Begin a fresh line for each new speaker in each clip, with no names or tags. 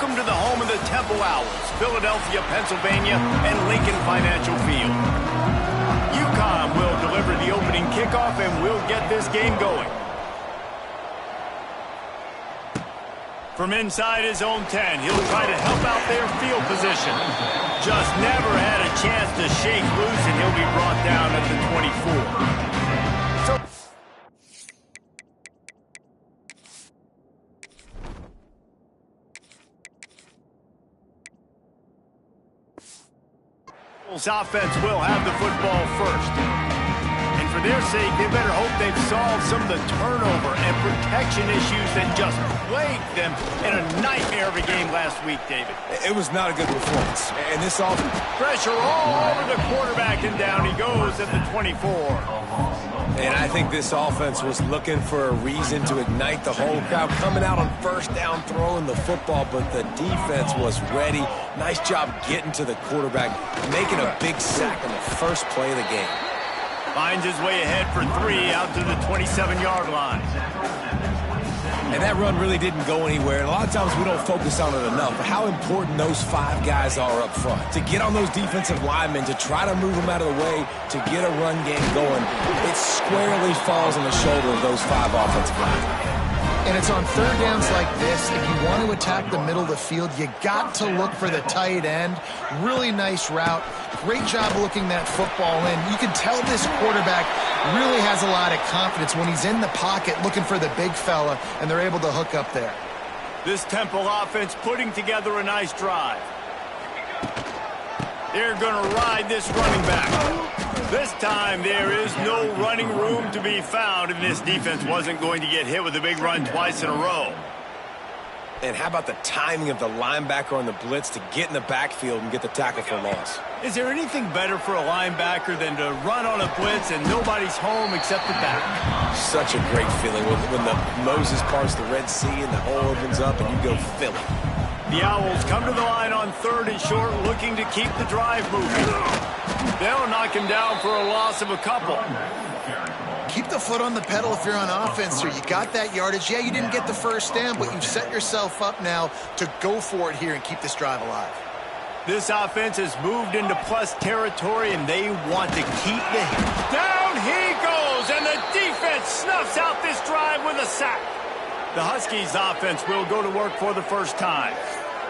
Welcome to the home of the Temple Owls, Philadelphia, Pennsylvania, and Lincoln Financial Field. UCONN will deliver the opening kickoff, and we'll get this game going. From inside his own 10, he'll try to help out their field position. Just never had a chance to shake loose, and he'll be brought down at the 24. Offense will have the football first. And for their sake, they better hope they've solved some of the turnover and protection issues that just plagued them in a nightmare of a game last week, David.
It was not a good performance. And this offense...
Pressure all over the quarterback, and down he goes at the 24.
And I think this offense was looking for a reason to ignite the whole crowd, coming out on first down, throwing the football, but the defense was ready. Nice job getting to the quarterback, making a big sack on the first play of the game.
Finds his way ahead for 3 out to the 27-yard line.
And that run really didn't go anywhere. And a lot of times we don't focus on it enough, but how important those 5 guys are up front. To get on those defensive linemen, to try to move them out of the way, to get a run game going, it squarely falls on the shoulder of those 5 offensive linemen.
And it's on third downs like this, if you want to attack the middle of the field, you got to look for the tight end. Really nice route. Great job looking that football in. You can tell this quarterback really has a lot of confidence when he's in the pocket looking for the big fella, and they're able to hook up there.
This Temple offense putting together a nice drive. They're going to ride this running back. This time there is no running room to be found, and this defense wasn't going to get hit with a big run twice in a row.
And how about the timing of the linebacker on the blitz to get in the backfield and get the tackle for loss?
Is there anything better for a linebacker than to run on a blitz and nobody's home except the back?
Such a great feeling when the Moses parts the Red Sea and the hole opens up and you go Philly.
The Owls come to the line on 3rd and short, looking to keep the drive moving. They'll knock him down for a loss of a couple.
Keep the foot on the pedal if you're on offense here. You got that yardage. Yeah, you didn't get the first down, but you've set yourself up now to go for it here and keep this drive alive.
This offense has moved into plus territory, and they want to keep the hit. Down he goes, and the defense snuffs out this drive with a sack. The Huskies offense will go to work for the first time.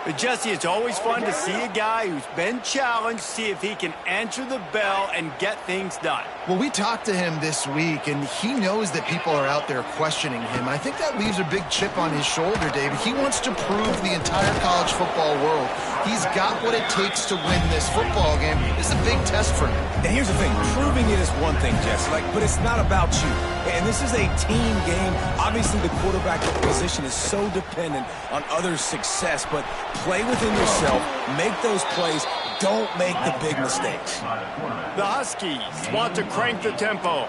But Jesse, it's always fun to see a guy who's been challenged, see if he can answer the bell and get things done.
Well, we talked to him this week, and he knows that people are out there questioning him. I think that leaves a big chip on his shoulder, David. He wants to prove the entire college football world he's got what it takes to win this football game. It's a big test for him.
And here's the thing, proving it is one thing, Jesse, but it's not about you. And this is a team game. Obviously, the quarterback position is so dependent on others' success, but play within yourself, make those plays, don't make the big mistakes.
The Huskies want to crank the tempo.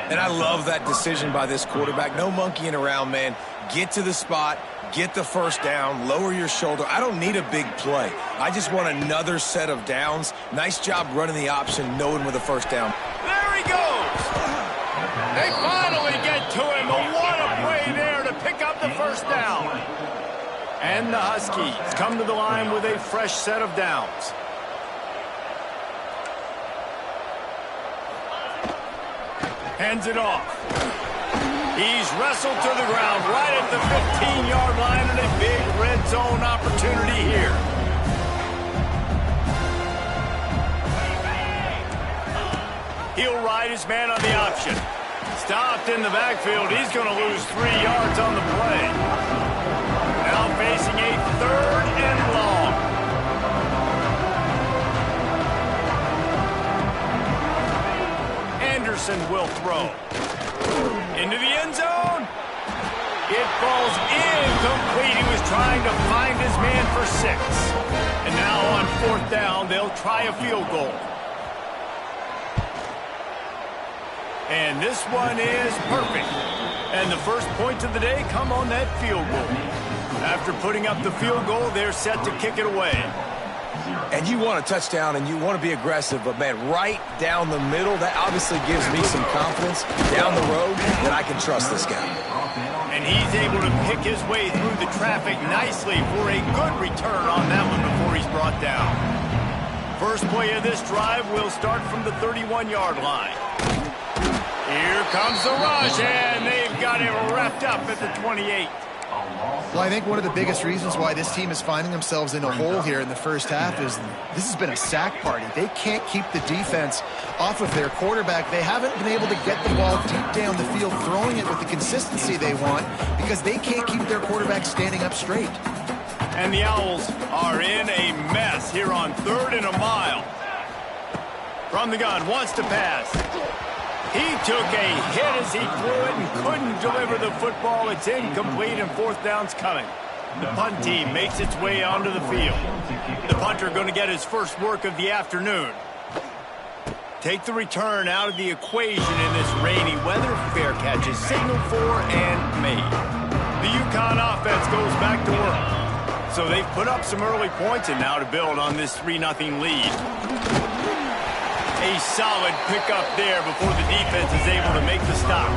And I love that decision by this quarterback. No monkeying around, man. Get to the spot, get the first down, lower your shoulder. I don't need a big play. I just want another set of downs. Nice job running the option, knowing with the first down.
There he goes. They finally get to him. What a play there to pick up the first down. And the Huskies come to the line with a fresh set of downs. Hands it off. He's wrestled to the ground right at the 15-yard line, and a big red zone opportunity here. He'll ride his man on the option. Stopped in the backfield. He's going to lose 3 yards on the play. Now facing a 3rd and long. Anderson will throw. Into the end zone. It falls incomplete. He was trying to find his man for 6. And now on 4th down, they'll try a field goal. And this one is perfect. And the first points of the day come on that field goal. After putting up the field goal, they're set to kick it away.
And you want a touchdown and you want to be aggressive, but, man, right down the middle, that obviously gives me some confidence down the road that I can trust this guy.
And he's able to pick his way through the traffic nicely for a good return on that one before he's brought down. First play of this drive will start from the 31-yard line. Here comes the rush, and they've got it wrapped up at the 28.
Well, I think one of the biggest reasons why this team is finding themselves in a hole here in the first half is this has been a sack party. They can't keep the defense off of their quarterback. They haven't been able to get the ball deep down the field, throwing it with the consistency they want because they can't keep their quarterback standing up straight.
And the Owls are in a mess here on 3rd and a mile. From the gun, wants to pass. He took a hit as he threw it and couldn't deliver the football. It's incomplete and 4th down's coming. The punt team makes its way onto the field. The punter going to get his first work of the afternoon. Take the return out of the equation in this rainy weather. Fair catch is signaled for and made. The UConn offense goes back to work. So they've put up some early points and now to build on this 3-0 lead. A solid pickup there before the defense is able to make the stop.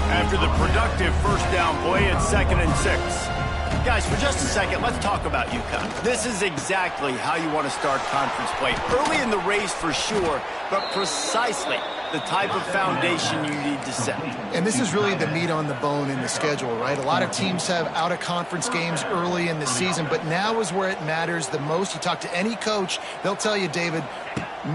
After the productive first down play, it's 2nd and 6. Guys, for just a second, let's talk about UConn. This is exactly how you want to start conference play. Early in the race for sure, but precisely the type of foundation you need to set.
And this is really the meat on the bone in the schedule, right? A lot of teams have out-of-conference games early in the season, but now is where it matters the most. You talk to any coach, they'll tell you, David,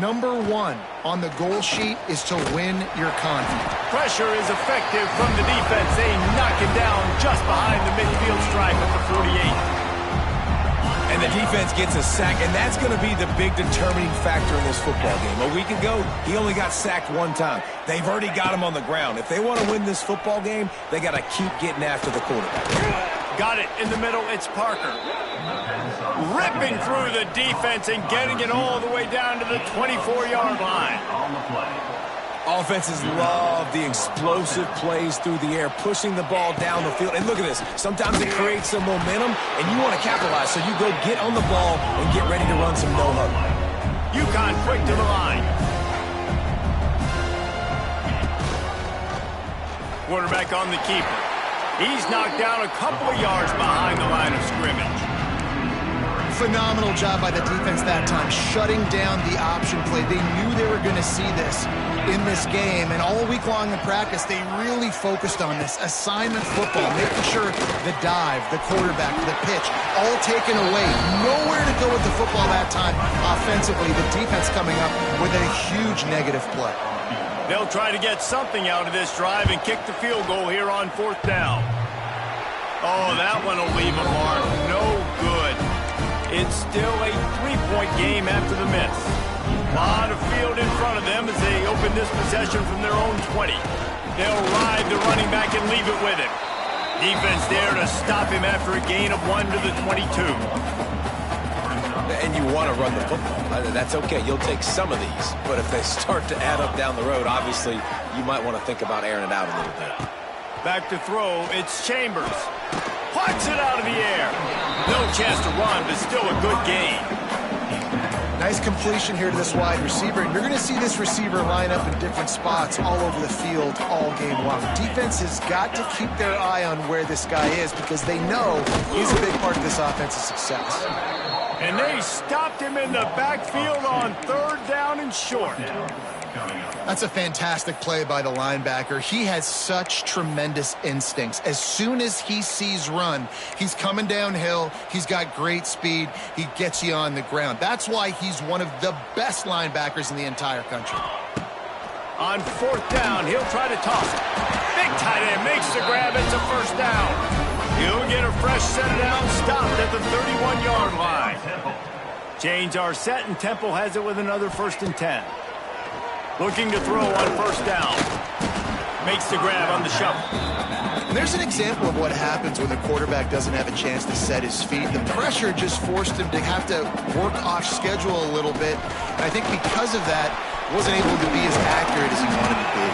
number 1 on the goal sheet is to win your conference.
Pressure is effective from the defense. They knock it down just behind the midfield stripe at the 48.
And the defense gets a sack, and that's going to be the big determining factor in this football game. A week ago, he only got sacked 1 time. They've already got him on the ground. If they want to win this football game, they got to keep getting after the quarterback.
Got it in the middle. It's Parker. Ripping through the defense and getting it all the way down to the 24-yard line.
Offenses love the explosive plays through the air, pushing the ball down the field. And look at this. Sometimes it creates some momentum, and you want to capitalize. So you go get on the ball and get ready to run some no-huddle.
UConn quick to the line. Quarterback on the keeper. He's knocked down a couple of yards behind the line of scrimmage.
Phenomenal job by the defense that time, shutting down the option play. They knew they were going to see this in this game, and all week long in practice, they really focused on this assignment football, making sure the dive, the quarterback, the pitch, all taken away. Nowhere to go with the football that time offensively. The defense coming up with a huge negative play.
They'll try to get something out of this drive and kick the field goal here on 4th down. Oh, that one will leave a mark. No good. It's still a 3-point game after the miss. A lot of field in front of them as they open this possession from their own 20. They'll ride the running back and leave it with him. Defense there to stop him after a gain of 1 to the 22.
And you want to run the football. That's okay. You'll take some of these. But if they start to add up down the road, obviously, you might want to think about airing it out a little bit.
Back to throw, it's Chambers. Punts it out of the air. No chance to run, but still a good gain.
Nice completion here to this wide receiver. And you're going to see this receiver line up in different spots all over the field all game long. Defense has got to keep their eye on where this guy is because they know he's a big part of this offense's success.
And they stopped him in the backfield on 3rd down and short.
That's a fantastic play by the linebacker. He has such tremendous instincts. As soon as he sees run, he's coming downhill. He's got great speed. He gets you on the ground. That's why he's one of the best linebackers in the entire country.
On 4th down, he'll try to toss it. Big tight end makes the grab. It's a 1st down. He'll get a fresh set of downs stopped at the 31-yard line. Chains are set, and Temple has it with another 1st and 10. Looking to throw on 1st down. Makes the grab on the shuffle.
And there's an example of what happens when the quarterback doesn't have a chance to set his feet. The pressure just forced him to have to work off schedule a little bit. And I think because of that, wasn't able to be as accurate as he wanted to be.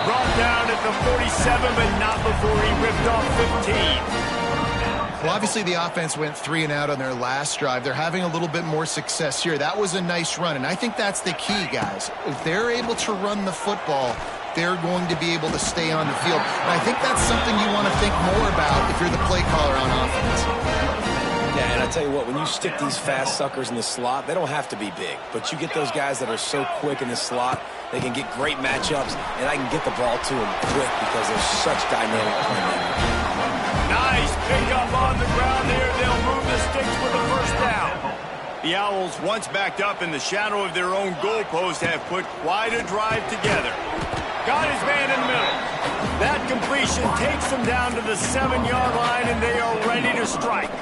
Brought down at the 47, but not before he ripped off 15.
Well, obviously the offense went 3 and out on their last drive. They're having a little bit more success here. That was a nice run, and I think that's the key, guys. If they're able to run the football, they're going to be able to stay on the field. And I think that's something you want to think more about if you're the play caller on offense.
Yeah, and I tell you what, when you stick these fast suckers in the slot, they don't have to be big. But you get those guys that are so quick in the slot, they can get great matchups, and I can get the ball to them quick because they're such dynamic playmakers.
Nice pickup on the ground here. They'll move the sticks with the first down. The Owls, once backed up in the shadow of their own goalpost, have put quite a drive together. Got his man in the middle. That completion takes them down to the 7-yard line, and they are ready to strike.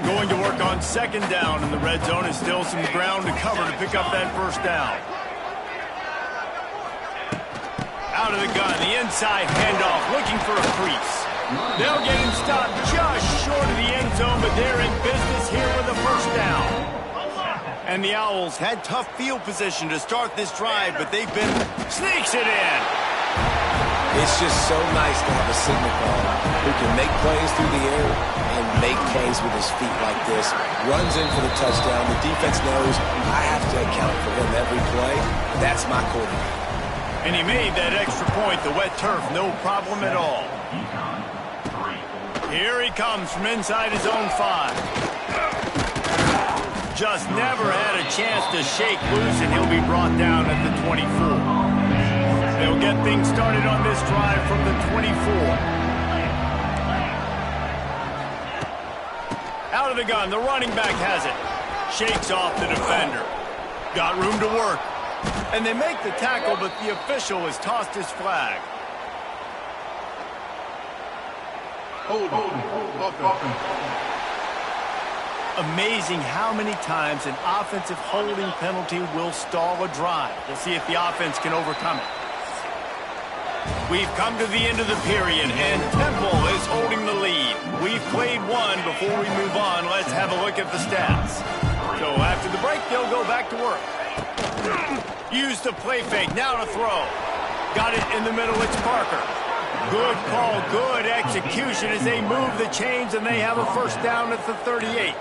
Going to work on second down in the red zone, and still some ground to cover to pick up that first down. Out of the gun, the inside handoff, looking for a crease. They'll get him stopped just short of the end zone, but they're in business here with a first down. And the Owls had tough field position to start this drive, but they've been sneaks it in.
It's just so nice to have a signal caller who can make plays through the air and make plays with his feet like this. Runs in for the touchdown. The defense knows I have to account for him every play. That's my quarterback.
And he made that extra point, the wet turf, no problem at all. Here he comes from inside his own 5. Just never had a chance to shake loose, and he'll be brought down at the 24. They'll get things started on this drive from the 24. Out of the gun, the running back has it. Shakes off the defender. Got room to work. And they make the tackle, but the official has tossed his flag. Amazing how many times an offensive holding penalty will stall a drive. We'll see if the offense can overcome it. We've come to the end of the period, and Temple is holding the lead. We've played one. Before we move on, let's have a look at the stats. So after the break, they'll go back to work. Use the play fake, now to throw. Got it in the middle, it's Parker. Good call, good execution as they move the chains, and they have a first down at the 38.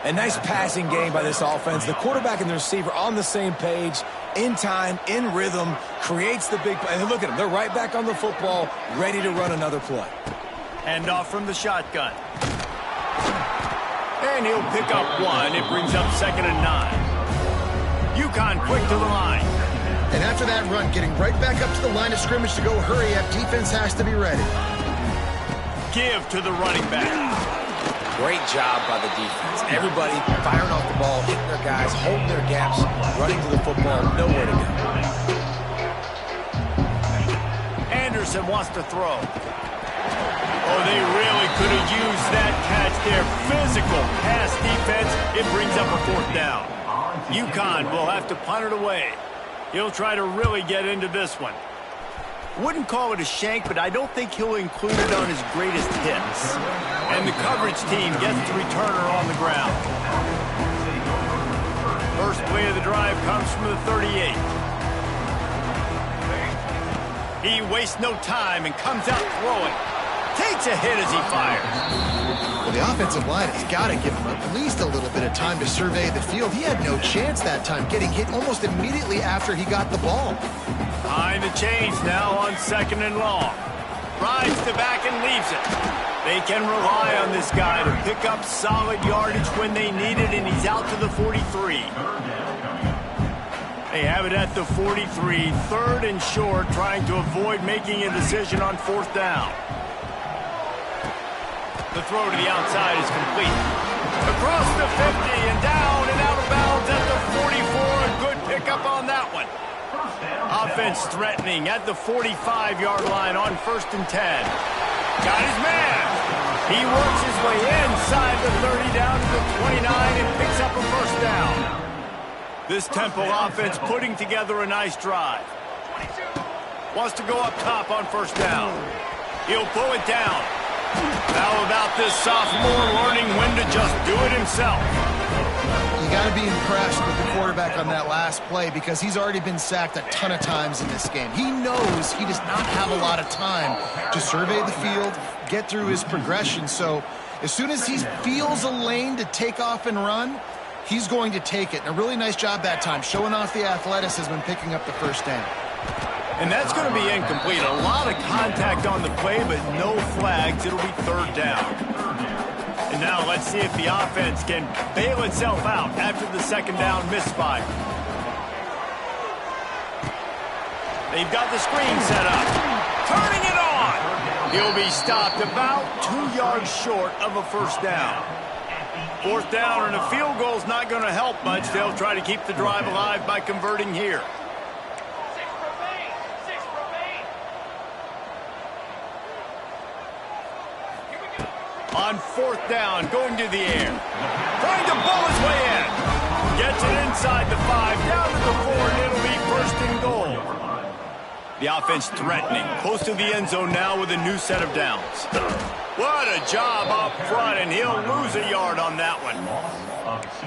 A nice passing game by this offense. The quarterback and the receiver on the same page, in time, in rhythm, creates the big play. And look at them. They're right back on the football, ready to run another play.
Hand off from the shotgun. And he'll pick up one. It brings up 2nd and 9. UConn quick to the line.
And after that run, getting right back up to the line of scrimmage to go hurry up, defense has to be ready.
Give to the running back.
Great job by the defense. Everybody firing off the ball, hitting their guys, holding their gaps, running to the football, nowhere to go.
Anderson wants to throw. Oh, they really could have used that catch there. Physical pass defense. It brings up a 4th down. UConn will have to punt it away. He'll try to really get into this one. Wouldn't call it a shank, but I don't think he'll include it on his greatest hits. And the coverage team gets the returner on the ground. First play of the drive comes from the 38. He wastes no time and comes out throwing. Takes a hit as he fires.
Well, the offensive line has got to give him at least a little bit of time to survey the field. He had no chance that time, getting hit almost immediately after he got the ball.
Behind the chains now on 2nd and long. Rides the back and leaves it. They can rely on this guy to pick up solid yardage when they need it, and he's out to the 43. They have it at the 43, 3rd and short, trying to avoid making a decision on 4th down. The throw to the outside is complete. Across the 50 and down and out of bounds at the 44. A good pickup on that one. Offense threatening at the 45-yard line on 1st and 10. Got his man. He works his way inside the 30 down to the 29 and picks up a first down. This Temple offense putting together a nice drive. Wants to go up top on 1st down. He'll pull it down. How about this sophomore learning when to just do it himself?
You got to be impressed with the quarterback on that last play because he's already been sacked a ton of times in this game. He knows he does not have a lot of time to survey the field, get through his progression. So as soon as he feels a lane to take off and run, he's going to take it. And a really nice job that time, showing off the athleticism and picking up the first down.
And that's going to be incomplete. A lot of contact on the play, but no flags. It'll be third down. And now let's see if the offense can bail itself out after the second down misfire. They've got the screen set up. Turning it on. He'll be stopped about 2 yards short of a first down. Fourth down, and a field goal's not going to help much. They'll try to keep the drive alive by converting here. On fourth down, going to the air. Trying to ball his way in. Gets it inside the 5, down to the 4, and it'll be first and goal. The offense threatening, close to the end zone now with a new set of downs. What a job up front, and he'll lose a yard on that one.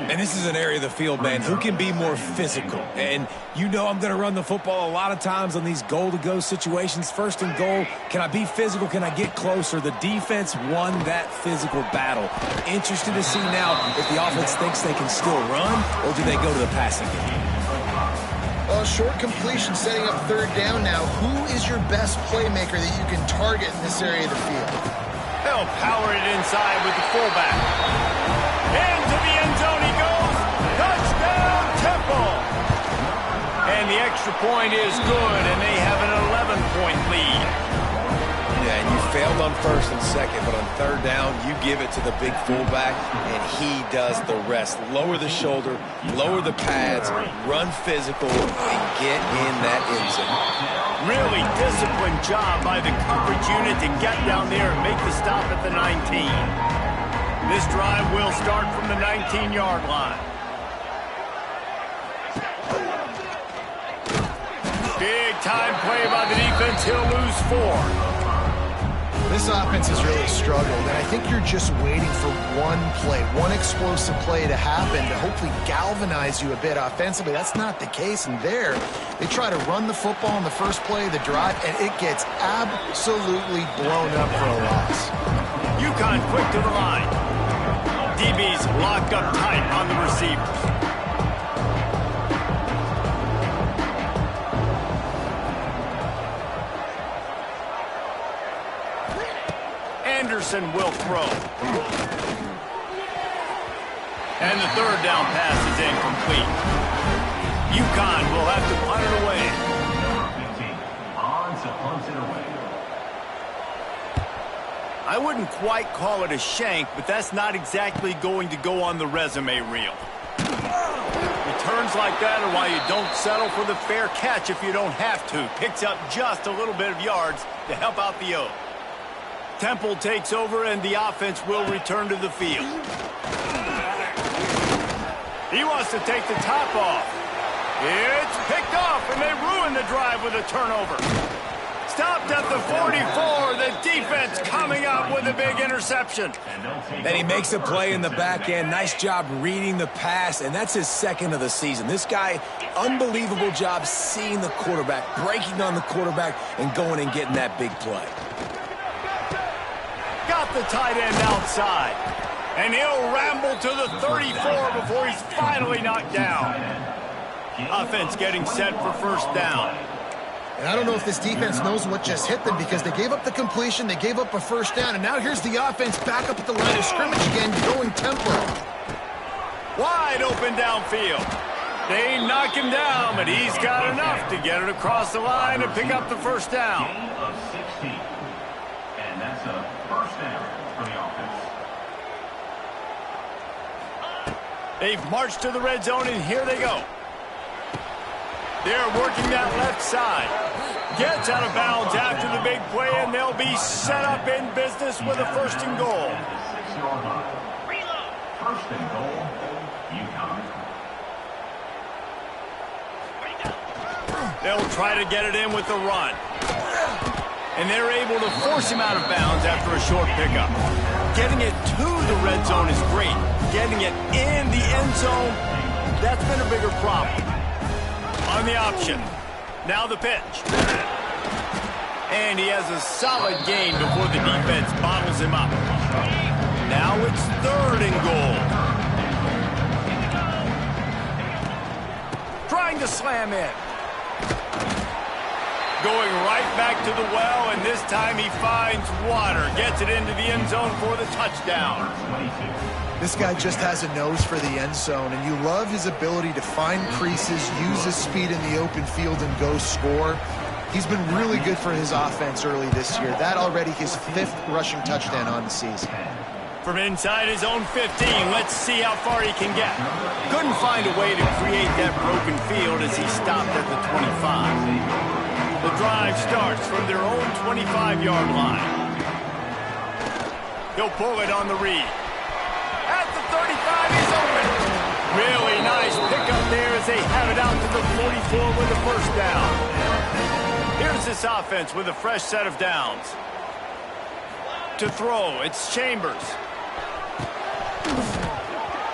And this is an area of the field, man, who can be more physical. And you know I'm going to run the football a lot of times on these goal-to-go situations. First and goal, can I be physical? Can I get closer? The defense won that physical battle. Interested to see now if the offense thinks they can still run, or do they go to the passing game?
Well, short completion setting up third down now. Who is your best playmaker that you can target in this area of the field?
They'll power it inside with the fullback. Into the end zone he goes. Touchdown, Temple. And the extra point is good, and they have an 11-point lead.
Yeah, and you failed on first and second, but on third down, you give it to the big fullback, and he does the rest. Lower the shoulder, lower the pads, run physical, and get in that end zone.
Really disciplined job by the coverage unit to get down there and make the stop at the 19. This drive will start from the 19-yard line. Big time play by the defense. He'll lose 4.
This offense has really struggled, and I think you're just waiting for one play, one explosive play to happen to hopefully galvanize you a bit offensively. That's not the case, and there, they try to run the football in the first play of the drive, and it gets absolutely blown up for a loss.
UConn quick to the line. DB's locked up tight on the receivers. Anderson will throw. And the third down pass is incomplete. UConn will have to punt it away. I wouldn't quite call it a shank, but that's not exactly going to go on the resume reel. Returns like that are why you don't settle for the fair catch if you don't have to. Picks up just a little bit of yards to help out the O. Temple takes over, and the offense will return to the field. He wants to take the top off. It's picked off, and they ruin the drive with a turnover. Stopped at the 44. The defense coming up with a big interception.
And he makes a play in the back end. Nice job reading the pass, and that's his second of the season. This guy, unbelievable job seeing the quarterback, breaking on the quarterback, and going and getting that big play.
Got the tight end outside. And he'll ramble to the 34 before he's finally knocked down. Offense getting set for first down.
And I don't know if this defense knows what just hit them because they gave up the completion, they gave up a first down, and now here's the offense back up at the line of scrimmage again, going tempo.
Wide open downfield. They knock him down, but he's got enough to get it across the line and pick up the first down.
And that's a first down for the offense.
They've marched to the red zone, and here they go. They're working that left side. Gets out of bounds after the big play, and they'll be set up in business with a first and goal.
First and goal, UConn.
They'll try to get it in with the run. And they're able to force him out of bounds after a short pickup. Getting it to the red zone is great. Getting it in the end zone, that's been a bigger problem. On the option. Now the pitch. And he has a solid gain before the defense bottles him up. Now it's third and goal. Trying to slam in. going right back to the well, and this time he finds water. Gets it into the end zone for the touchdown.
This guy just has a nose for the end zone, and you love his ability to find creases, use his speed in the open field, and go score. He's been really good for his offense early this year. That already his 5th rushing touchdown on the season.
From inside his own 15, let's see how far he can get. Couldn't find a way to create that broken field as he stopped at the 25. The drive starts from their own 25-yard line. He'll pull it on the read. At the 35, he's open. Really nice pickup there as they have it out to the 44 with a first down. Here's this offense with a fresh set of downs. To throw, it's Chambers.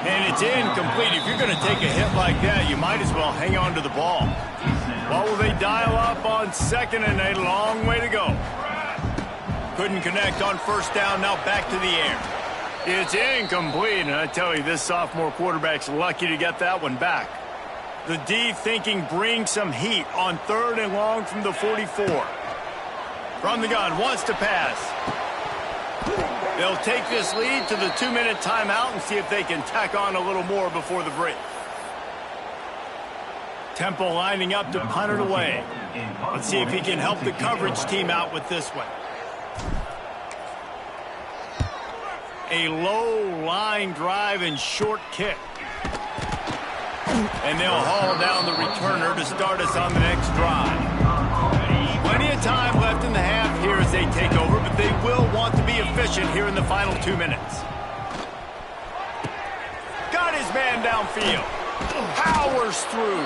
And it's incomplete. If you're going to take a hit like that, you might as well hang on to the ball. What will they dial up on second and a long way to go? Couldn't connect on first down, now back to the air. It's incomplete, and I tell you, this sophomore quarterback's lucky to get that one back. The D thinking bring some heat on 3rd and long from the 44. From the gun, wants to pass. They'll take this lead to the 2-minute timeout and see if they can tack on a little more before the break. Temple lining up to punt it away. Let's see if he can help the coverage team out with this one. A low line drive and short kick. And they'll haul down the returner to start us on the next drive. Plenty of time left in the half here as they take over, but they will want to be efficient here in the final 2 minutes. Got his man downfield. Powers through.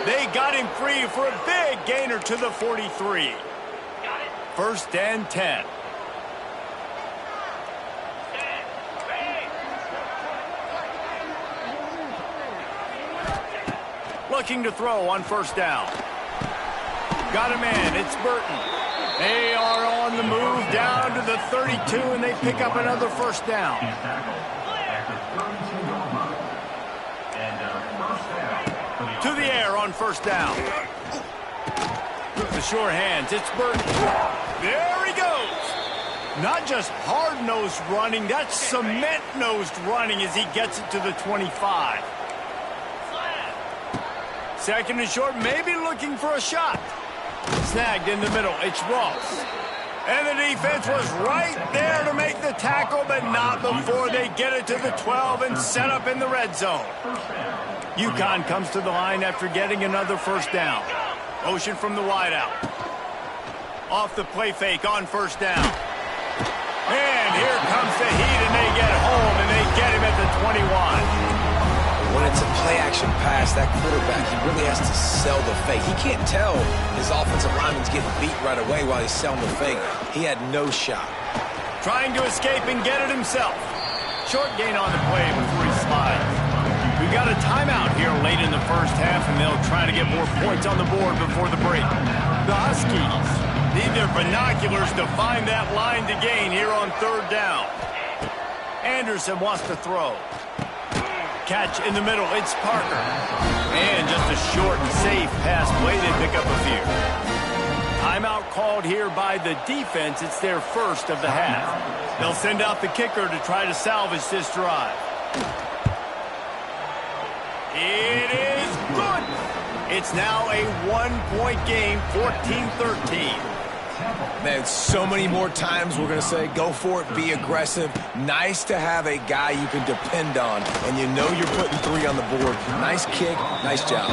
They got him free for a big gainer to the 43. 1st and 10. Looking to throw on first down. Got a man, it's Burton. They are on the move down to the 32, and they pick up another first down. To the air on first down. The sure hands, it's Burton. There he goes. Not just hard-nosed running, that's cement-nosed running as he gets it to the 25. 2nd and short, maybe looking for a shot. Snagged in the middle, it's Ross. And the defense was right there to make the tackle, but not before they get it to the 12 and set up in the red zone. UConn comes to the line after getting another first down. Motion from the wideout. Off the play fake on first down. And here comes the heat, and they get home, and they get him at the 21.
When it's a play-action pass, that quarterback, he really has to sell the fake. He can't tell his offensive lineman's getting beat right away while he's selling the fake. He had no shot.
Trying to escape and get it himself. Short gain on the play before he slides. We've got a timeout here late in the first half, and they'll try to get more points on the board before the break. The Huskies need their binoculars to find that line to gain here on 3rd down. Anderson wants to throw. Catch in the middle, it's Parker. And just a short and safe pass play, they pick up a few. Timeout called here by the defense. It's their first of the half. They'll send out the kicker to try to salvage this drive. It is good. It's now a 1-point game, 14-13.
Man, so many more times we're going to say, go for it, be aggressive. Nice to have a guy you can depend on, and you know you're putting 3 on the board. Nice kick, nice job.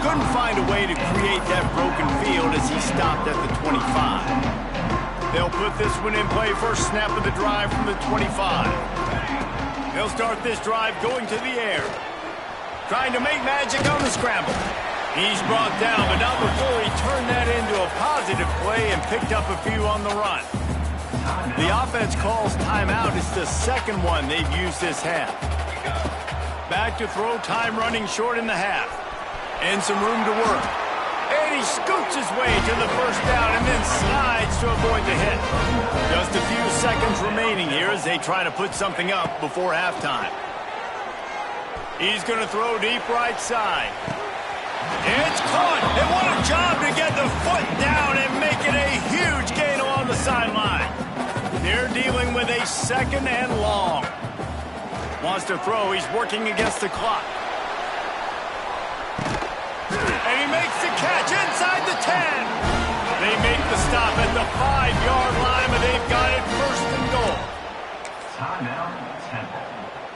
Couldn't find a way to create that broken field as he stopped at the 25. They'll put this one in play, first snap of the drive from the 25. They'll start this drive going to the air. Trying to make magic on the scramble. He's brought down, but not before he turned that into a positive play and picked up a few on the run. The offense calls timeout. It's the 2nd one they've used this half. Back to throw, time running short in the half. And some room to work. And he scoots his way to the first down and then slides to avoid the hit. Just a few seconds remaining here as they try to put something up before halftime. He's going to throw deep right side. It's caught. And what a job to get the foot down and make it a huge gain along the sideline. They're dealing with a second and long. Wants to throw. He's working against the clock. And he makes the catch inside the 10. They make the stop at the 5-yard line, but they've got it first and goal.
Timeout, Temple.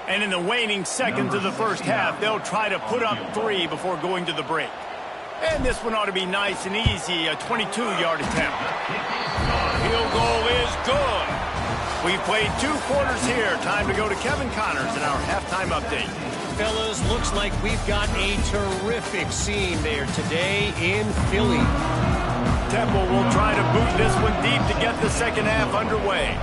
And in the waning seconds of the first half, they'll try to put up 3 before going to the break. And this one ought to be nice and easy, a 22-yard attempt. Field goal is good. We've played 2 quarters here. Time to go to Kevin Connors in our halftime update.
Fellas, looks like we've got a terrific scene there today in Philly.
Temple will try to boot this one deep to get the second half underway.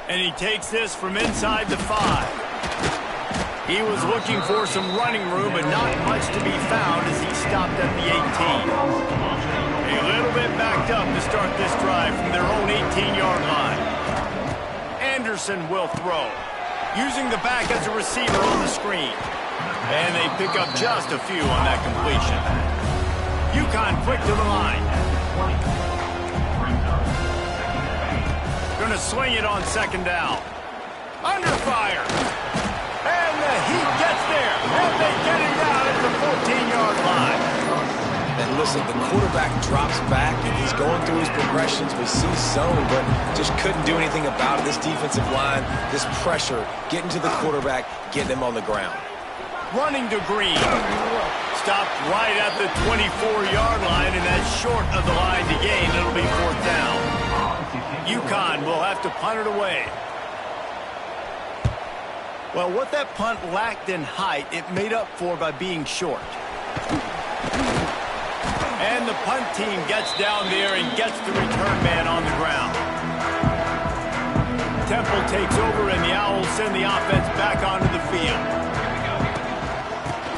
And he takes this from inside the 5. He was looking for some running room, but not much to be found as he stopped at the 18. A little bit backed up to start this drive from their own 18-yard line. Anderson will throw, using the back as a receiver on the screen. And they pick up just a few on that completion. UConn quick to the line. Going to swing it on second down. Under fire. And the heat gets there. And they get him down at the 14-yard line.
And listen, the quarterback drops back, and he's going through his progressions. We see zone, but just couldn't do anything about it. This defensive line, this pressure, getting to the quarterback, getting him on the ground.
Running to Green. Stopped right at the 24-yard line, and that's short of the line to gain. It'll be 4th down. UConn will have to punt it away. Well, what that punt lacked in height, it made up for by being short. And the punt team gets down there and gets the return man on the ground. Temple takes over, and the Owls send the offense back onto the field.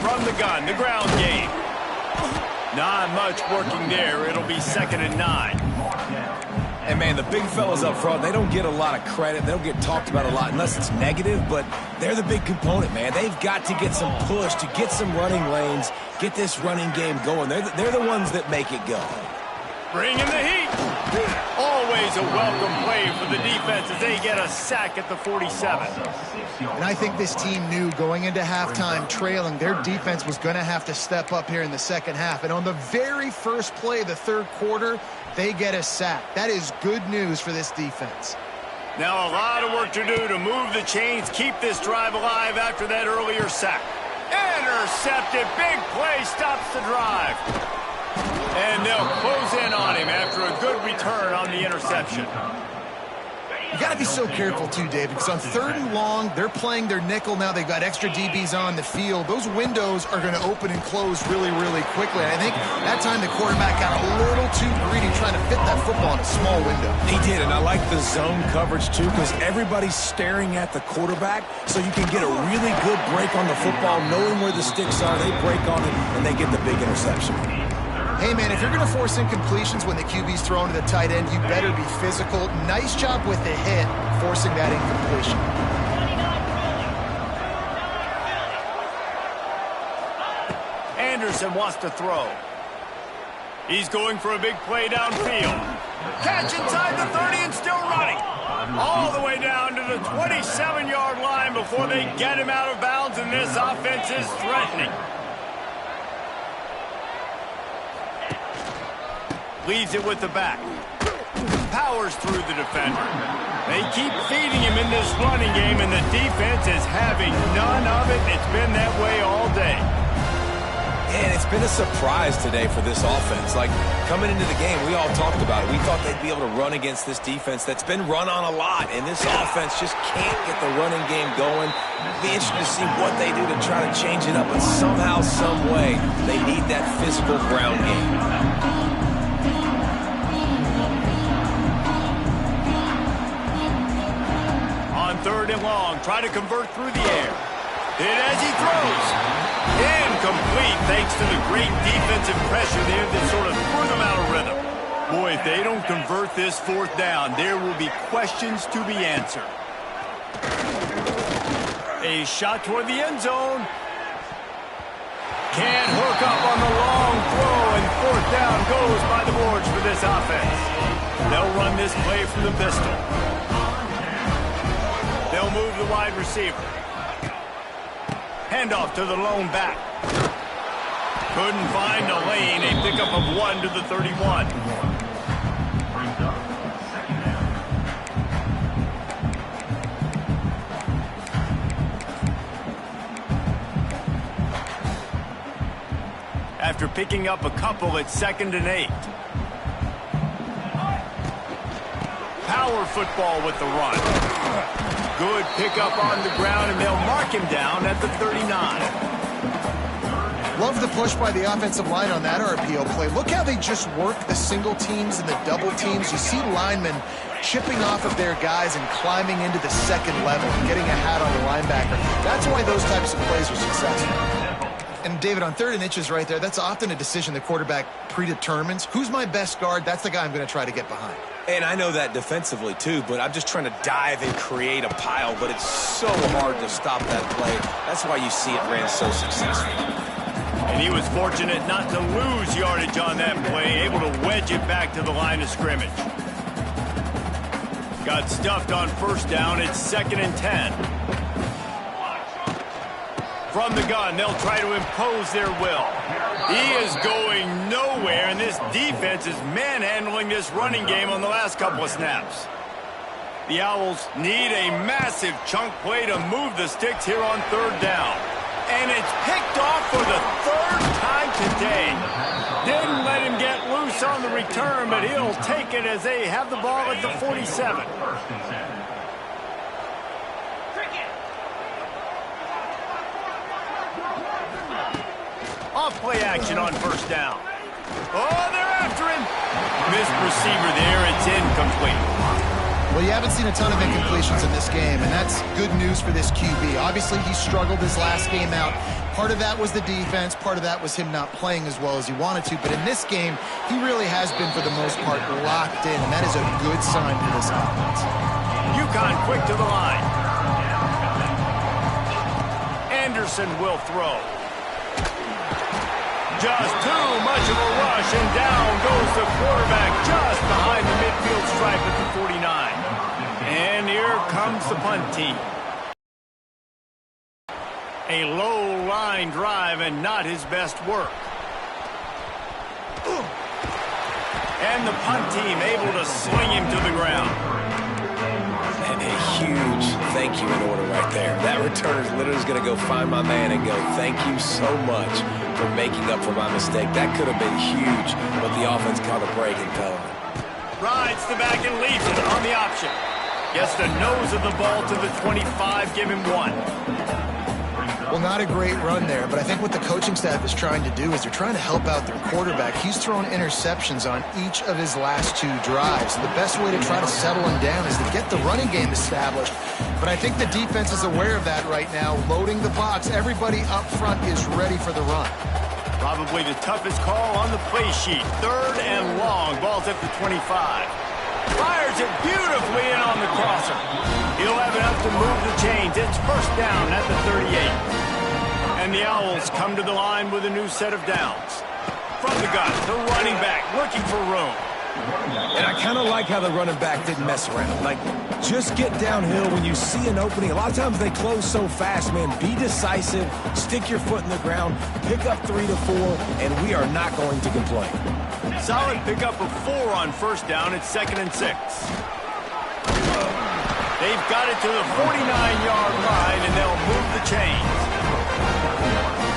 From the gun, the ground game. Not much working there. It'll be 2nd and 9.
And, man, the big fellas up front, they don't get a lot of credit. They don't get talked about a lot unless it's negative, but they're the big component, man. They've got to get some push, to get some running lanes, get this running game going. They're the ones that make it go.
Bringing the heat. Always a welcome play for the defense as they get a sack at the 47.
And I think this team knew going into halftime trailing, their defense was going to have to step up here in the second half. And on the very first play of the third quarter, they get a sack. That is good news for this defense.
Now a lot of work to do to move the chains, keep this drive alive after that earlier sack. Intercepted. Big play stops the drive. And they'll close in on him after a good return on the interception.
You got to be so careful, too, David, because on 3rd and long, they're playing their nickel now. They've got extra DBs on the field. Those windows are going to open and close really, really quickly. And I think that time the quarterback got a little too greedy trying to fit that football in a small window.
He did, and I like the zone coverage, too, because everybody's staring at the quarterback, so you can get a really good break on the football, knowing where the sticks are. They break on it, and they get the big interception.
Hey, man, if you're going to force incompletions when the QB's thrown to the tight end, you better be physical. Nice job with the hit, forcing that incompletion.
Anderson wants to throw. He's going for a big play downfield. Catch inside the 30 and still running. All the way down to the 27-yard line before they get him out of bounds, and this offense is threatening. Leaves it with the back. Powers through the defender. They keep feeding him in this running game, and the defense is having none of it. It's been that way all day.
And it's been a surprise today for this offense. Like, coming into the game, we all talked about it. We thought they'd be able to run against this defense that's been run on a lot, and this offense just can't get the running game going. It'll be interesting to see what they do to try to change it up, but somehow, some way, they need that physical ground game.
On 3rd and long, try to convert through the air. Hit as he throws. Incomplete thanks to the great defensive pressure there that sort of threw them out of rhythm. Boy, if they don't convert this 4th down, there will be questions to be answered. A shot toward the end zone. Can't hook up on the long throw, and fourth down goes by the boards for this offense. They'll run this play from the pistol. They'll move the wide receiver. Handoff to the lone back. Couldn't find a lane. A pickup of 1 to the 31. After picking up a couple, it's 2nd and 8. Power football with the run. Good pickup on the ground, and they'll mark him down at the 39.
Love the push by the offensive line on that RPO play. Look how they just work the single teams and the double teams. You see linemen chipping off of their guys and climbing into the second level and getting a hat on the linebacker. That's why those types of plays are successful. And David, on 3rd and inches right there, that's often a decision the quarterback predetermines. Who's my best guard? That's the guy I'm going to try to get behind.
And I know that defensively, too, but I'm just trying to dive and create a pile, but it's so hard to stop that play. That's why you see it ran so successful.
And he was fortunate not to lose yardage on that play, able to wedge it back to the line of scrimmage. Got stuffed on 1st down. It's 2nd and 10. From the gun, they'll try to impose their will. He is going nowhere, and this defense is manhandling this running game on the last couple of snaps. The Owls need a massive chunk play to move the sticks here on 3rd down. And it's picked off for the 3rd time today. Didn't let him get loose on the return, but he'll take it as they have the ball at the 47. Off play action on 1st down. Oh, they're after him. Missed receiver there. It's incomplete.
Well, you haven't seen a ton of incompletions in this game, and that's good news for this QB. Obviously, he struggled his last game out. Part of that was the defense. Part of that was him not playing as well as he wanted to. But in this game, he really has been, for the most part, locked in, and that is a good sign for this offense.
UConn quick to the line. Anderson will throw. Just too much of a rush, and down goes the quarterback just behind the midfield stripe at the 49. And here comes the punt team. A low line drive and not his best work. And the punt team able to sling him to the ground.
And a huge thank you in order right there. That returner is literally going to go find my man and go, thank you so much for making up for my mistake. That could have been huge, but the offense caught a break and fell on it.
Rides the back and leaves it on the option. Gets the nose of the ball to the 25, give him 1.
Well, not a great run there, but I think what the coaching staff is trying to do is they're trying to help out their quarterback. He's thrown interceptions on each of his last 2 drives. And the best way to try to settle him down is to get the running game established. But I think the defense is aware of that right now, loading the box. Everybody up front is ready for the run.
Probably the toughest call on the play sheet. 3rd and long. Ball's at the 25. Fires it beautifully in on the crosser. He'll have enough to move the chains. It's 1st down at the 38. And the Owls come to the line with a new set of downs. From the gun, the running back looking for room.
And I kind of like how the running back didn't mess around. Like, just get downhill when you see an opening. A lot of times they close so fast, man. Be decisive, stick your foot in the ground, pick up 3 to 4, and we are not going to complain.
Solid pickup of 4 on 1st down. It's 2nd and 6. They've got it to the 49-yard line, and they'll move the chains.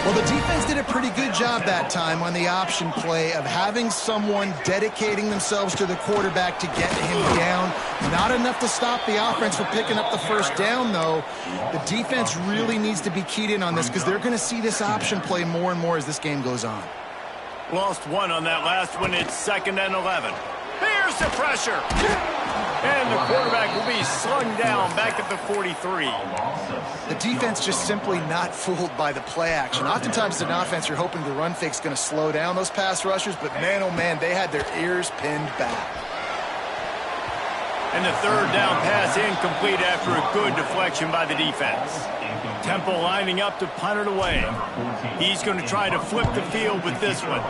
Well, the defense did a pretty good job that time on the option play of having someone dedicating themselves to the quarterback to get him down. Not enough to stop the offense from picking up the 1st down, though. The defense really needs to be keyed in on this because they're going to see this option play more and more as this game goes on.
Lost 1 on that last one. It's 2nd and 11. Here's the pressure. And the quarterback will be slung down back at the 43.
The defense just simply not fooled by the play action. Oftentimes as an offense, you're hoping the run fake's going to slow down those pass rushers, but man, oh man, they had their ears pinned back.
And the third down pass incomplete after a good deflection by the defense. Temple lining up to punt it away. He's going to try to flip the field with this one.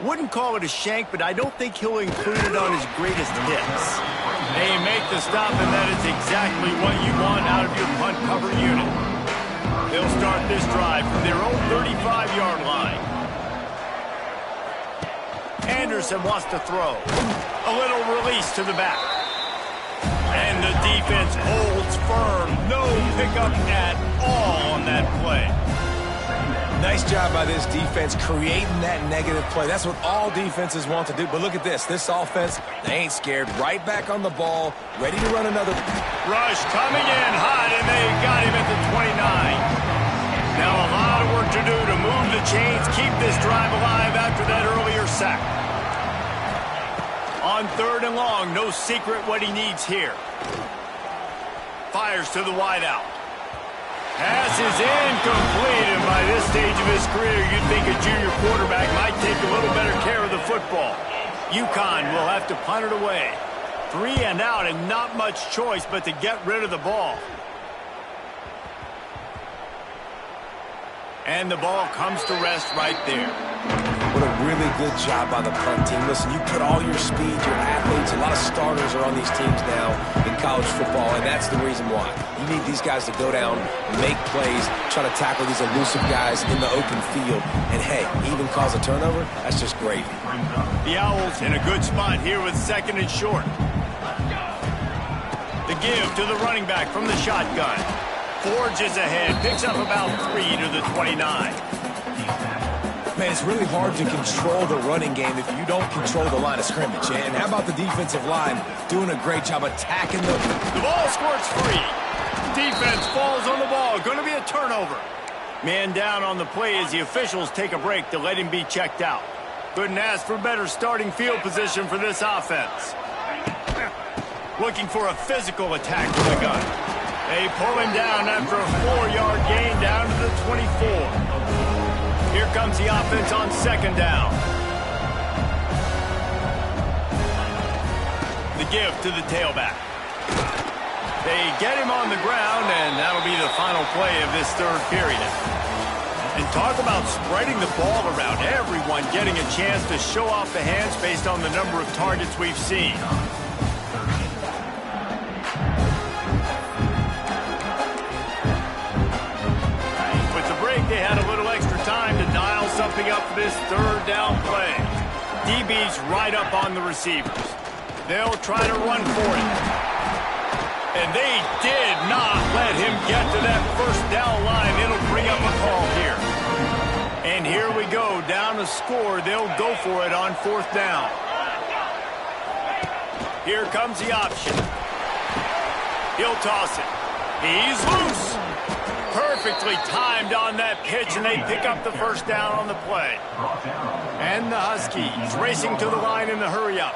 Wouldn't call it a shank, but I don't think he'll include it on his greatest hits. They make the stop, and that is exactly what you want out of your punt cover unit. They'll start this drive from their own 35-yard line. Anderson wants to throw. A little release to the back. And the defense holds firm. No pickup at all on that play.
Nice job by this defense creating that negative play. That's what all defenses want to do. But look at this. This offense, they ain't scared. Right back on the ball, ready to run another.
Rush coming in hot, and they got him at the 29. Now a lot of work to do to move the chains, keep this drive alive after that earlier sack. On 3rd and long, no secret what he needs here. Fires to the wideout. Pass is incomplete, and by this stage of his career, you'd think a junior quarterback might take a little better care of the football. UConn will have to punt it away. 3 and out, and not much choice but to get rid of the ball. And the ball comes to rest right there.
What a really good job by the punt team. Listen, you put all your speed, your athletes, a lot of starters are on these teams now in college football, and that's the reason why. You need these guys to go down, make plays, try to tackle these elusive guys in the open field, and hey, even cause a turnover, that's just gravy.
The Owls in a good spot here with 2nd and short. The give to the running back from the shotgun. Forges ahead, picks up about 3 to the 29.
Man, it's really hard to control the running game if you don't control the line of scrimmage. And how about the defensive line doing a great job attacking the...
The ball squirts free. Defense falls on the ball. Going to be a turnover. Man down on the play as the officials take a break to let him be checked out. Couldn't ask for better starting field position for this offense. Looking for a physical attack from the gun. They pull him down after a 4-yard gain down to the 24. Here comes the offense on 2nd down. The give to the tailback. They get him on the ground, and that'll be the final play of this 3rd period. And talk about spreading the ball around. Everyone getting a chance to show off the hands based on the number of targets we've seen. They had a little extra time to dial something up for this 3rd down play. DB's right up on the receivers. They'll try to run for it. And they did not let him get to that 1st down line. It'll bring up a call here. And here we go, down to score. They'll go for it on 4th down. Here comes the option. He'll toss it. He's loose. Perfectly timed on that pitch, and they pick up the 1st down on the play. And the Huskies racing to the line in the hurry-up.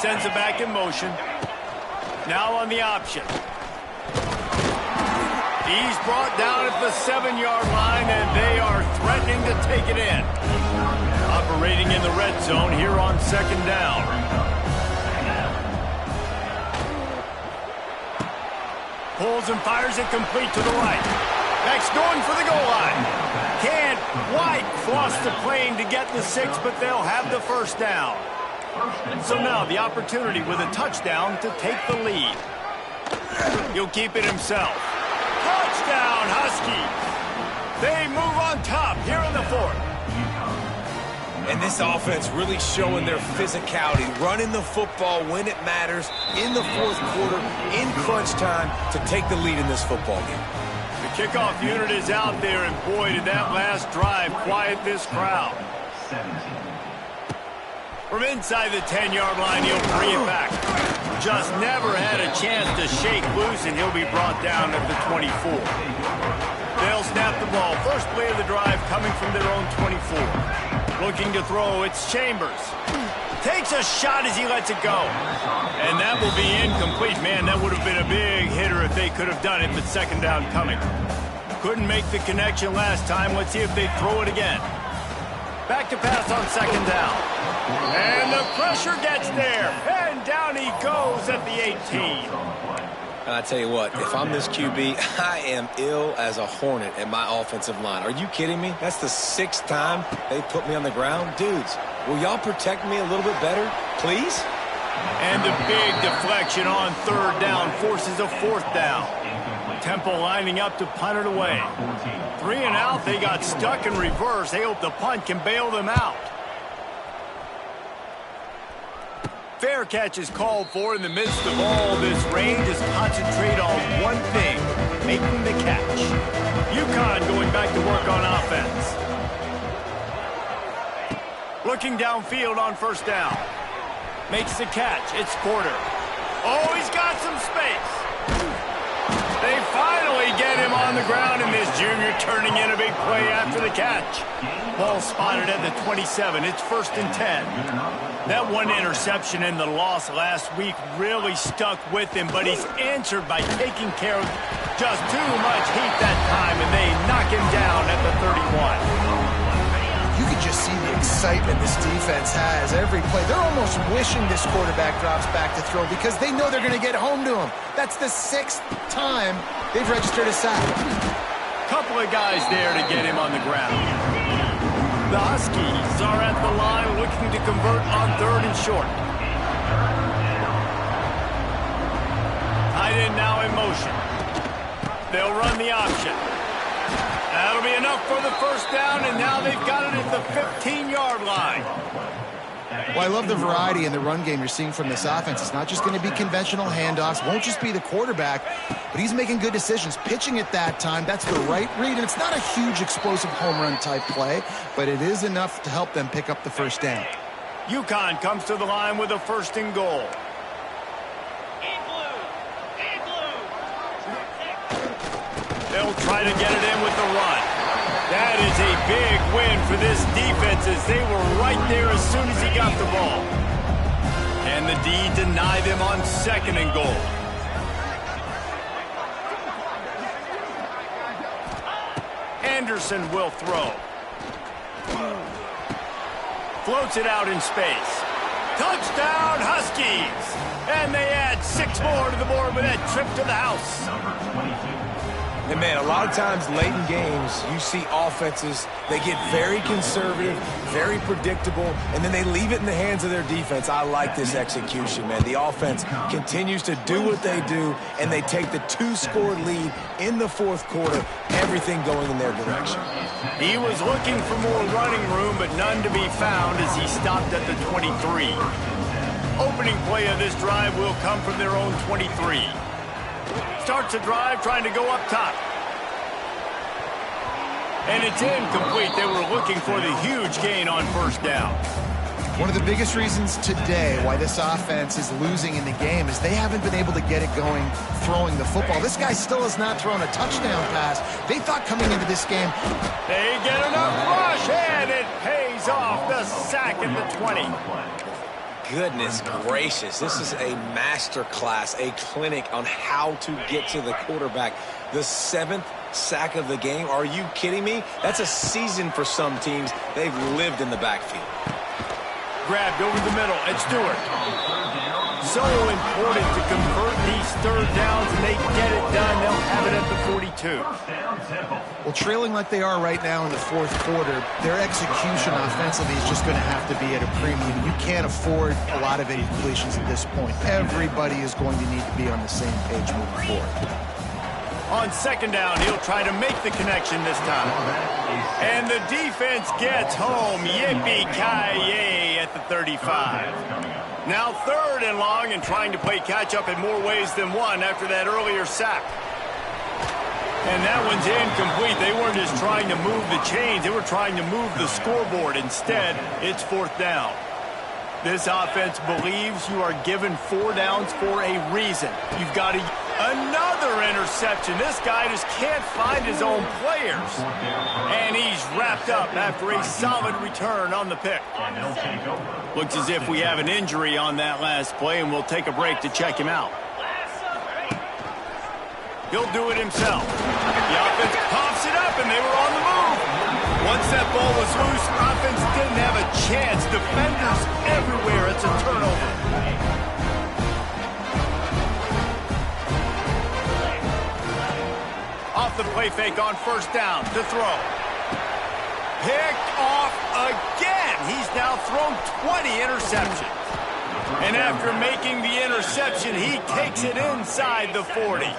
Sends it back in motion. Now on the option. He's brought down at the 7-yard line, and they are threatening to take it in. Operating in the red zone here on 2nd down. Pulls and fires it complete to the right. Next going for the goal line. Can't quite cross the plane to get the 6, but they'll have the 1st down. So now the opportunity with a touchdown to take the lead. He'll keep it himself. Touchdown, Huskies. They move on top here in the 4th.
And this offense really showing their physicality, running the football when it matters, in the 4th quarter, in crunch time, to take the lead in this football game.
The kickoff unit is out there, and boy, did that last drive quiet this crowd. From inside the 10-yard line, he'll bring it back. Just never had a chance to shake loose, and he'll be brought down at the 24. They'll snap the ball. First play of the drive coming from their own 24. Looking to throw, it's Chambers. Takes a shot as he lets it go. And that will be incomplete. Man, that would have been a big hitter if they could have done it, but 2nd down coming. Couldn't make the connection last time. Let's see if they throw it again. Back to pass on 2nd down. And the pressure gets there. And down he goes at the 18.
And I tell you what, if I'm this QB, I am ill as a hornet at my offensive line. Are you kidding me? That's the 6th time they put me on the ground. Dudes, will y'all protect me a little bit better, please?
And the big deflection on 3rd down forces a 4th down. Temple lining up to punt it away. 3 and out, they got stuck in reverse. They hope the punt can bail them out. Fair catch is called for in the midst of all this rain. Just concentrate on one thing, making the catch. UConn going back to work on offense. Looking downfield on 1st down. Makes the catch. It's Porter. Oh, he's got some space. They finally get him on the ground, and this junior turning in a big play after the catch. Ball spotted at the 27. It's 1st and 10. That one interception and the loss last week really stuck with him, but he's answered by taking care of just too much heat that time, and they knock him down at the 31.
You can just see the excitement this defense has every play. They're almost wishing this quarterback drops back to throw because they know they're going to get home to him. That's the 6th time they've registered a sack.
Couple of guys there to get him on the ground. The Huskies are at the line looking to convert on 3rd and short. Tight end now in motion. They'll run the option. That'll be enough for the 1st down, and now they've got it at the 15-yard line.
Well, I love the variety in the run game you're seeing from this offense. It's not just going to be conventional handoffs. Won't just be the quarterback, but he's making good decisions. Pitching at that time, that's the right read, and it's not a huge explosive home run type play, but it is enough to help them pick up the 1st down.
UConn comes to the line with a 1st and goal. They'll try to get it in with the run. That is a big win for this defense as they were right there as soon as he got the ball. And the D deny them on 2nd and goal. Anderson will throw. Floats it out in space. Touchdown, Huskies! And they add 6 more to the board with that trip to the house.
And, man, a lot of times late in games, you see offenses, they get very conservative, very predictable, and then they leave it in the hands of their defense. I like this execution, man. The offense continues to do what they do, and they take the 2-score lead in the 4th quarter, everything going in their direction.
He was looking for more running room, but none to be found as he stopped at the 23. Opening play of this drive will come from their own 23. Starts a drive trying to go up top. And it's incomplete. They were looking for the huge gain on 1st down.
One of the biggest reasons today why this offense is losing in the game is they haven't been able to get it going throwing the football. This guy still has not thrown a touchdown pass. They thought coming into this game.
They get enough rush, and it pays off. The sack at the 20.
Goodness gracious, this is a master class, a clinic on how to get to the quarterback. The 7th sack of the game. Are you kidding me? That's a season for some teams. They've lived in the backfield.
Grabbed over the middle at Stewart. So important to convert these 3rd downs, and they get it done. They'll have it at the 42.
Well, trailing like they are right now in the 4th quarter, their execution offensively is just going to have to be at a premium. You can't afford a lot of incompletions at this point. Everybody is going to need to be on the same page moving forward.
On 2nd down, he'll try to make the connection this time. And the defense gets home. Yippee-ki-yay at the 35. Now 3rd and long and trying to play catch-up in more ways than one after that earlier sack. And that one's incomplete. They weren't just trying to move the chains. They were trying to move the scoreboard. Instead, it's 4th down. This offense believes you are given 4 downs for a reason. You've got another interception. This guy just can't find his own players. And he's wrapped up after a solid return on the pick. Looks as if we have an injury on that last play, and we'll take a break to check him out. He'll do it himself. The offense pops it up, and they were on the move. Once that ball was loose, offense didn't have a chance. Defenders everywhere. It's a turnover. the play fake on first down to throw. Picked off again. He's now thrown 20 interceptions. And after making the interception, he takes it inside the 40.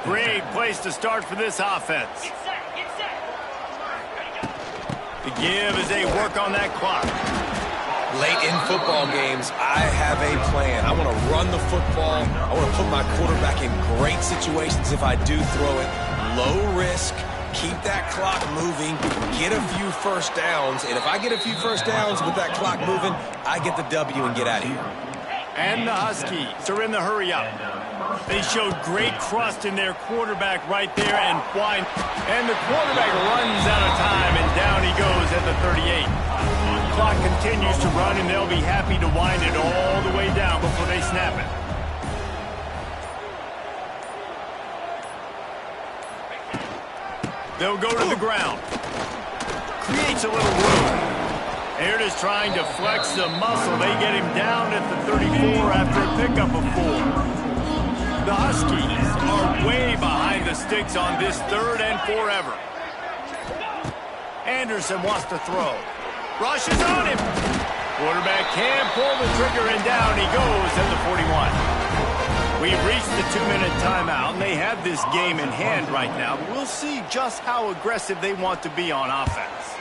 Great place to start for this offense. The give as they work on that clock.
Late in football games, I have a plan. I want to run the football. I want to put my quarterback in great situations if I do throw it. Low risk, keep that clock moving, get a few first downs. And if I get a few first downs with that clock moving, I get the W and get out of here.
And the Huskies are in the hurry up. They showed great trust in their quarterback right there and wide. And the quarterback runs out of time, and down he goes at the 38. The clock continues to run, and they'll be happy to wind it all the way down before they snap it. They'll go to the ground. Creates a little room. They're just trying to flex the muscle. They get him down at the 34 after a pickup of 4. The Huskies are way behind the sticks on this 3rd and forever. Anderson wants to throw. Rushes on him. Quarterback can't pull the trigger, and down he goes at the 41. We've reached the 2-minute timeout, and they have this game in hand right now. We'll see just how aggressive they want to be on offense.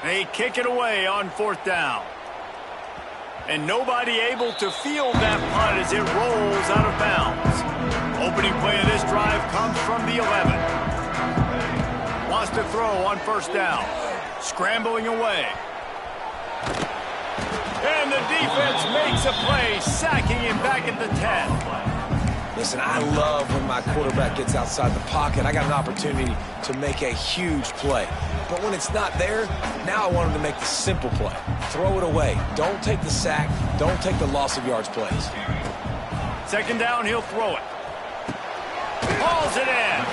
They kick it away on 4th down. And nobody able to field that punt as it rolls out of bounds. Opening play of this drive comes from the 11. Wants to throw on 1st down. Scrambling away. And the defense makes a play, sacking him back at the 10.
Listen, I love when my quarterback gets outside the pocket. I got an opportunity to make a huge play. But when it's not there, now I want him to make the simple play. Throw it away. Don't take the sack. Don't take the loss of yards plays.
2nd down, he'll throw it. Hauls it in.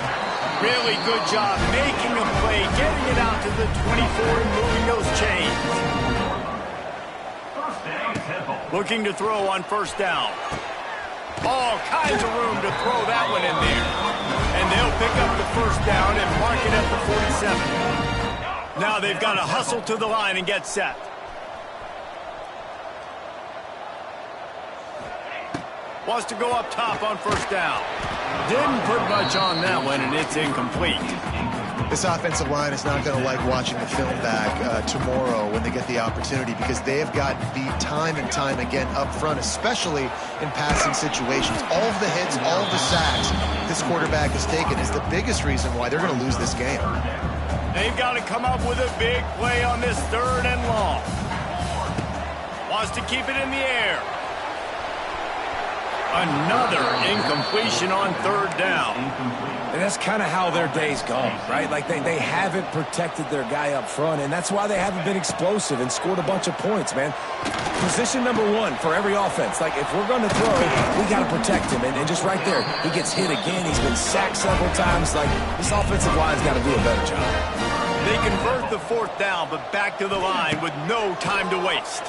Really good job making a play, getting it out to the 24 and moving those chains. Looking to throw on 1st down. All kinds of room to throw that one in there. And they'll pick up the 1st down and mark it at the 47. Now they've got to hustle to the line and get set. Wants to go up top on 1st down. Didn't put much on that one, and it's incomplete.
This offensive line is not going to like watching the film back tomorrow when they get the opportunity, because they have got beat time and time again up front, especially in passing situations. All of the hits, all of the sacks this quarterback has taken is the biggest reason why they're going to lose this game.
They've got to come up with a big play on this 3rd and long. Wants to keep it in the air. Another incompletion on 3rd down.
And that's kind of how their day's gone, right? Like they haven't protected their guy up front, and that's why they haven't been explosive and scored a bunch of points, man. Position number 1 for every offense. Like, if we're going to throw, we got to protect him. And just right there, he gets hit again. He's been sacked several times. Like, this offensive line's got to do a better job.
They convert the 4th down, but back to the line with no time to waste.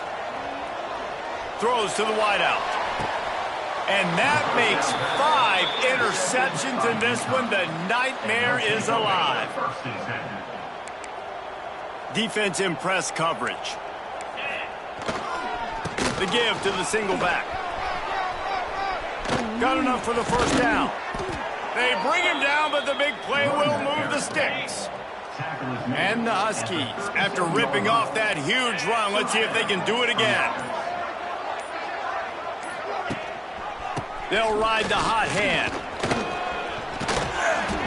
Throws to the wideout. And that makes 5 interceptions in this one. The nightmare is alive. Defense in press coverage. The give to the single back. Got enough for the 1st down. They bring him down, but the big play will move the sticks. And the Huskies, after ripping off that huge run, let's see if they can do it again. They'll ride the hot hand.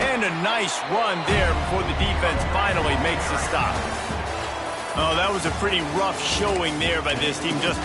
And a nice run there before the defense finally makes the stop. Oh, that was a pretty rough showing there by this team. Just